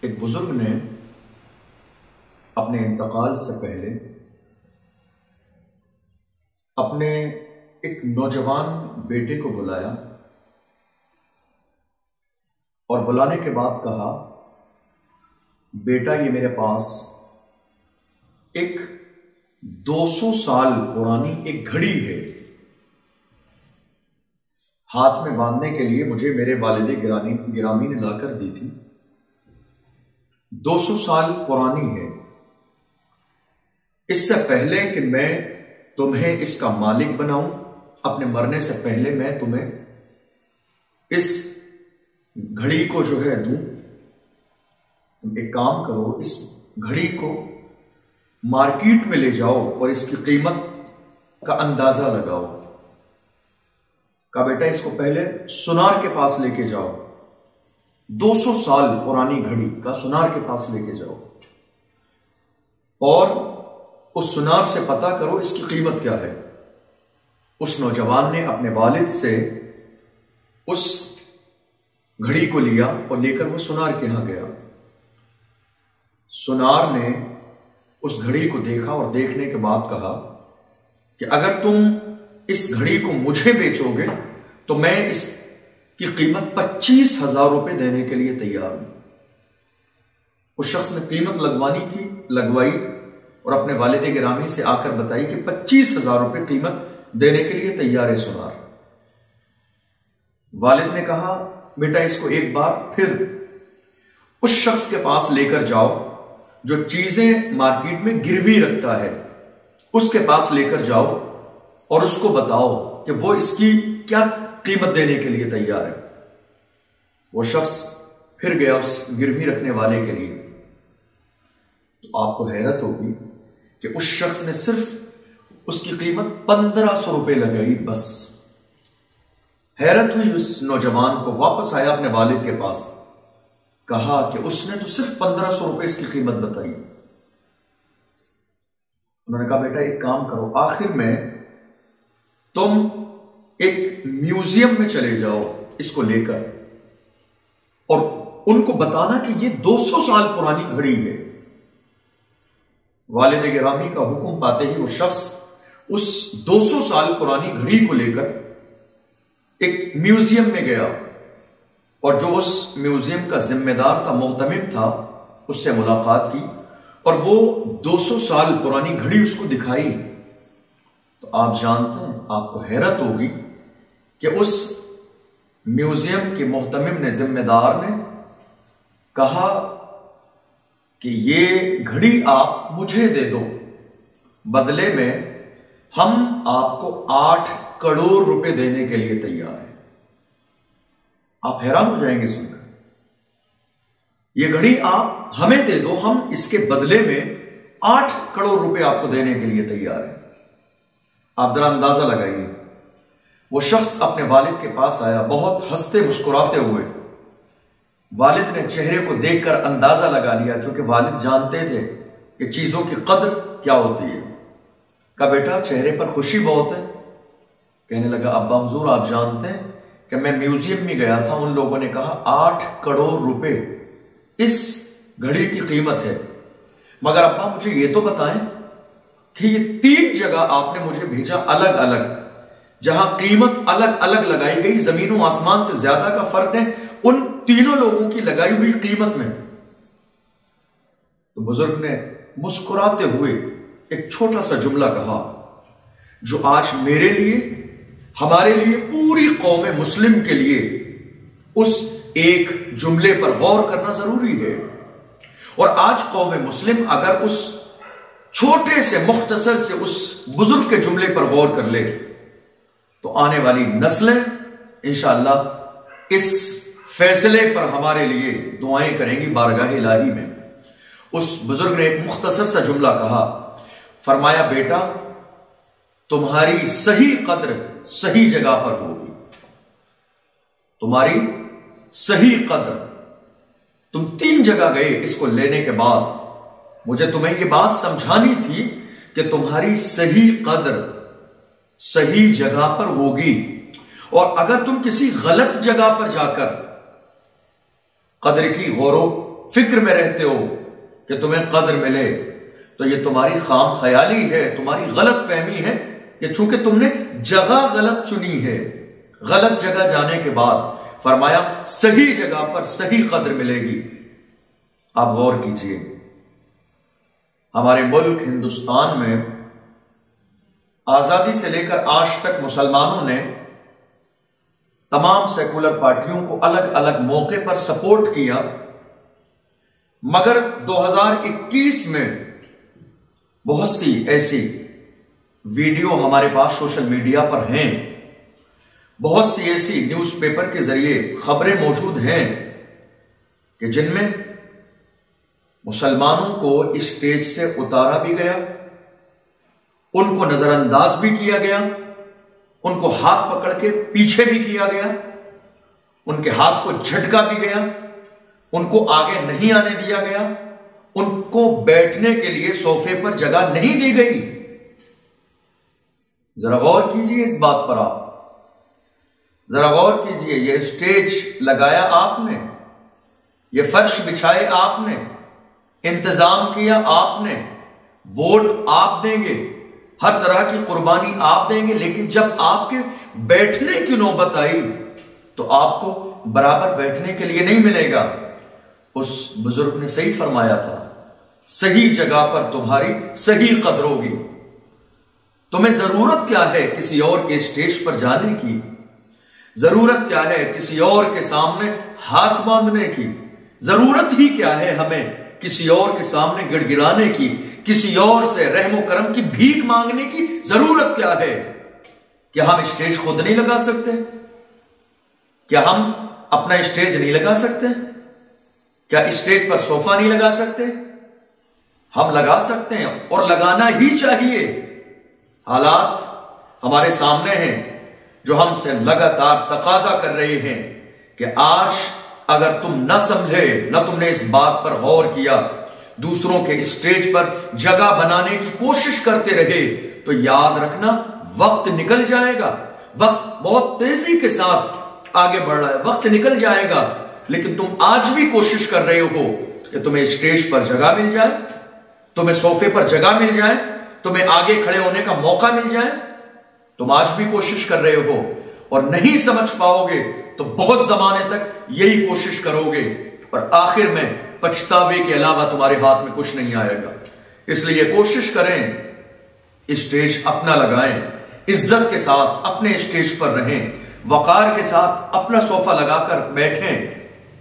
ایک بزرگ نے اپنے انتقال سے پہلے اپنے ایک نوجوان بیٹے کو بلایا اور بلانے کے بعد کہا، بیٹا یہ میرے پاس ایک 200 سال پرانی ایک گھڑی ہے، ہاتھ میں باندھنے کے لیے مجھے میرے والد گرامی نے لا کر دی تھی۔ 200 سال پرانی ہے۔ اس سے پہلے کہ میں تمہیں اس کا مالک بناؤں، اپنے مرنے سے پہلے میں تمہیں اس گھڑی کو جو ہے دوں، تم ایک کام کرو، اس گھڑی کو مارکیٹ میں لے جاؤ اور اس کی قیمت کا اندازہ لگاؤ۔ کہا بیٹا اس کو پہلے سونار کے پاس لے کے جاؤ، 200 سال پرانی گھڑی کا سونار کے پاس لے کے جاؤ اور اس سونار سے پتا کرو اس کی قیمت کیا ہے۔ اس نوجوان نے اپنے والد سے اس گھڑی کو لیا اور لے کر وہ سونار کے ہاں گیا۔ سونار نے اس گھڑی کو دیکھا اور دیکھنے کے بعد کہا کہ اگر تم اس گھڑی کو مجھے بیچو گے تو میں اس کی قیمت 25,000 روپے دینے کے لیے تیار ہوں۔ اس شخص نے قیمت لگوانی تھی، لگوائی اور اپنے والد گرامی سے آ کر بتائی کہ 25,000 روپے قیمت دینے کے لیے تیار ہے سونار۔ والد نے کہا بیٹا اس کو ایک بار پھر اس شخص کے پاس لے کر جاؤ جو چیزیں مارکیٹ میں گروی رکھتا ہے، اس کے پاس لے کر جاؤ اور اس کو بتاؤ کہ وہ اس کی کیا قیمت دینے کے لیے تیار ہے۔ وہ شخص پھر گیا اس گروی رکھنے والے کے لیے۔ تو آپ کو حیرت ہوگی کہ اس شخص نے صرف اس کی قیمت 1,500 روپے لگائی بس۔ حیرت ہوئی اس نوجوان کو، واپس آیا اپنے والد کے پاس، کہا کہ اس نے تو صرف 1,500 روپے اس کی قیمت بتائی۔ انہوں نے کہا بیٹا ایک کام کرو، آخر میں تم ایک میوزیم میں چلے جاؤ اس کو لے کر اور ان کو بتانا کہ یہ 200 سال پرانی گھڑی ہے۔ والد گرامی کا حکم پاتے ہی وہ شخص اس 200 سال پرانی گھڑی کو لے کر ایک میوزیم میں گیا اور جو اس میوزیم کا ذمہ دار تھا، محتمم تھا، اس سے ملاقات کی اور وہ 200 سال پرانی گھڑی اس کو دکھائی۔ تو آپ جانتے ہیں، آپ کو حیرت ہوگی کہ اس میوزیم کے محتمم نے، ذمہ دار نے کہا کہ یہ گھڑی آپ مجھے دے دو، بدلے میں ہم آپ کو 8 کروڑ روپے دینے کے لیے تیار ہیں۔ آپ حیران ہو جائیں گے سن کر، یہ گھڑی آپ ہمیں دے دو، ہم اس کے بدلے میں 8 کروڑ روپے آپ کو دینے کے لیے تیار ہیں۔ آپ ذرا اندازہ لگائیے، وہ شخص اپنے والد کے پاس آیا بہت ہنستے مسکراتے ہوئے۔ والد نے چہرے کو دیکھ کر اندازہ لگا لیا، چونکہ والد جانتے تھے کہ چیزوں کی قدر کیا ہوتی ہے۔ کہا بیٹا چہرے پر خوشی بہت ہے۔ کہنے لگا ابا حضور آپ جانتے ہیں کہ میں میوزیم میں گیا تھا، ان لوگوں نے کہا 8 کروڑ روپے اس گھڑی کی قیمت ہے، مگر ابا مجھے یہ تو بتائیں کہ یہ 3 جگہ آپ نے مجھے بھیجا الگ الگ، جہاں قیمت الگ الگ لگائی گئی، زمین و آسمان سے زیادہ کا فرق ہے ان تینوں لوگوں کی لگائی ہوئی قیمت میں۔ تو بزرگ نے مسکراتے ہوئے ایک چھوٹا سا جملہ کہا جو آج میرے لیے، ہمارے لیے، پوری قوم مسلم کے لیے اس ایک جملے پر غور کرنا ضروری ہے۔ اور آج قوم مسلم اگر اس چھوٹے سے مختصر سے اس بزرگ کے جملے پر غور کر لے تو آنے والی نسلیں انشاءاللہ اس فیصلے پر ہمارے لیے دعائیں کریں گی بارگاہ الہی میں۔ اس بزرگ نے ایک مختصر سا جملہ کہا، فرمایا بیٹا تمہاری صحیح قدر صحیح جگہ پر ہوگی، تمہاری صحیح قدر، تم 3 جگہ گئے اس کو لینے کے بعد، مجھے تمہیں یہ بات سمجھانی تھی کہ تمہاری صحیح قدر صحیح جگہ پر ہوگی، اور اگر تم کسی غلط جگہ پر جا کر قدر کی غور و فکر میں رہتے ہو کہ تمہیں قدر ملے، تو یہ تمہاری خام خیالی ہے، تمہاری غلط فہمی ہے کہ چونکہ تم نے جگہ غلط چنی ہے۔ غلط جگہ جانے کے بعد فرمایا صحیح جگہ پر صحیح قدر ملے گی۔ آپ غور کیجئے، ہمارے ملک ہندوستان میں آزادی سے لے کر آج تک مسلمانوں نے تمام سیکولر پارٹیوں کو الگ الگ موقع پر سپورٹ کیا، مگر 2021 میں بہت سی ایسی ویڈیو ہمارے پاس سوشل میڈیا پر ہیں، بہت سی ایسی نیوز پیپر کے ذریعے خبریں موجود ہیں کہ جن میں مسلمانوں کو اسٹیج سے اتارا بھی گیا، ان کو نظر انداز بھی کیا گیا، ان کو ہاتھ پکڑ کے پیچھے بھی کیا گیا، ان کے ہاتھ کو جھٹکا بھی گیا، ان کو آگے نہیں آنے دیا گیا، ان کو بیٹھنے کے لیے صوفے پر جگہ نہیں دی گئی۔ ذرا غور کیجئے اس بات پر، آپ ذرا غور کیجئے، یہ اسٹیج لگایا آپ نے، یہ فرش بچھائے آپ نے، انتظام کیا آپ نے، ووٹ آپ دیں گے، ہر طرح کی قربانی آپ دیں گے، لیکن جب آپ کے بیٹھنے کی نوبت آئی تو آپ کو برابر بیٹھنے کے لیے نہیں ملے گا۔ اس بزرگ نے صحیح فرمایا تھا، صحیح جگہ پر تمہاری صحیح قدر ہوگی۔ تمہیں ضرورت کیا ہے کسی اور کے اسٹیج پر جانے کی؟ ضرورت کیا ہے کسی اور کے سامنے ہاتھ باندھنے کی؟ ضرورت ہی کیا ہے ہمیں کسی اور کے سامنے گڑ گڑانے کی؟ کسی اور سے رحم و کرم کی بھیک مانگنے کی ضرورت کیا ہے؟ کیا ہم اسٹیج خود نہیں لگا سکتے؟ کیا ہم اپنا اسٹیج نہیں لگا سکتے؟ کیا اسٹیج پر صوفہ نہیں لگا سکتے؟ ہم لگا سکتے ہیں اور لگانا ہی چاہیے۔ حالات ہمارے سامنے ہیں جو ہم سے لگاتار تقاضا کر رہے ہیں کہ آج اگر تم نہ سمجھے، نہ تم نے اس بات پر غور کیا، دوسروں کے اسٹیج پر جگہ بنانے کی کوشش کرتے رہے، تو یاد رکھنا وقت نکل جائے گا۔ وقت بہت تیزی کے ساتھ آگے بڑھ رہا ہے، وقت نکل جائے گا، لیکن تم آج بھی کوشش کر رہے ہو کہ تمہیں اسٹیج پر جگہ مل جائے، تمہیں صوفے پر جگہ مل جائے، تمہیں آگے کھڑے ہونے کا موقع مل جائے۔ تم آج بھی کوشش کر رہے ہو اور نہیں سمجھ پاؤ گے تو بہت زمانے تک یہی کوشش کرو گے، اور آخر میں پچھتاوے کے علاوہ تمہارے ہاتھ میں کچھ نہیں آئے گا۔ اس لیے کوشش کریں، اسٹیج اپنا لگائیں، عزت کے ساتھ اپنے اسٹیج پر رہیں، وقار کے ساتھ اپنا صوفہ لگا کر بیٹھیں،